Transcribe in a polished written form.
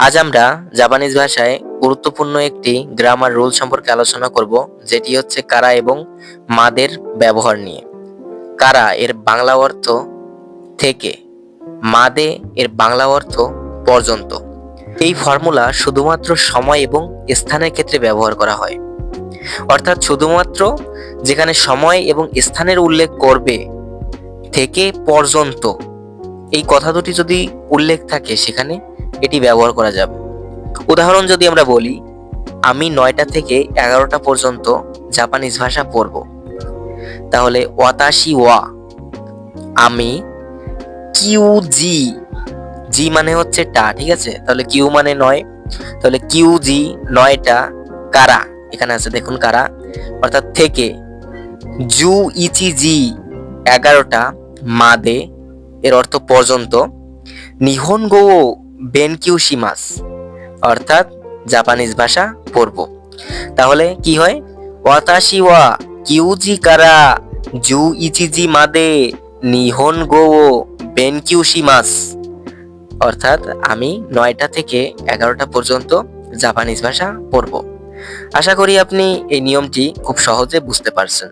আজ আমরা জাপানিজ ভাষায় গুরুত্বপূর্ণ একটি গ্রামার রুল সম্পর্কে আলোচনা করব, যেটি হচ্ছে কারা এবং মাদের ব্যবহার নিয়ে। কারা এর বাংলা অর্থ থেকে, মাদে এর বাংলা অর্থ পর্যন্ত। এই ফর্মুলা শুধুমাত্র সময় এবং স্থানের ক্ষেত্রে ব্যবহার করা হয়, অর্থাৎ শুধুমাত্র যেখানে সময় এবং স্থানের উল্লেখ করবে থেকে পর্যন্ত এই কথা দুটি যদি উল্লেখ থাকে সেখানে এটি ব্যবহার করা যাবে। উদাহরণ যদি আমরা বলি, আমি 9টা থেকে 11টা পর্যন্ত জাপানিজ ভাষা পড়ব, তাহলে ওয়াতাশি ওয়া, আমি, কিউ জি, জি মানে হচ্ছে টা, ঠিক আছে, তাহলে কিউ মানে 9, তাহলে কিউ জি 9টা, কারা এখানে আছে দেখুন কারা অর্থাৎ থেকে, জু ইচি জি 11টা, মাদে এর অর্থ পর্যন্ত, নিহনগো বেনকিউ শিমাস অর্থাৎ জাপানিজ ভাষা পড়ব। তাহলে কি হয়, ওয়াতাশি ওয়া কিউজি কারা জু ইচিজি মাদে নিহনগো বেনকিউ শিমাস, অর্থাৎ আমি 9টা থেকে 11টা পর্যন্ত জাপানিজ ভাষা পড়ব। আশা করি আপনি এই নিয়মটি খুব সহজে বুঝতে পারছেন।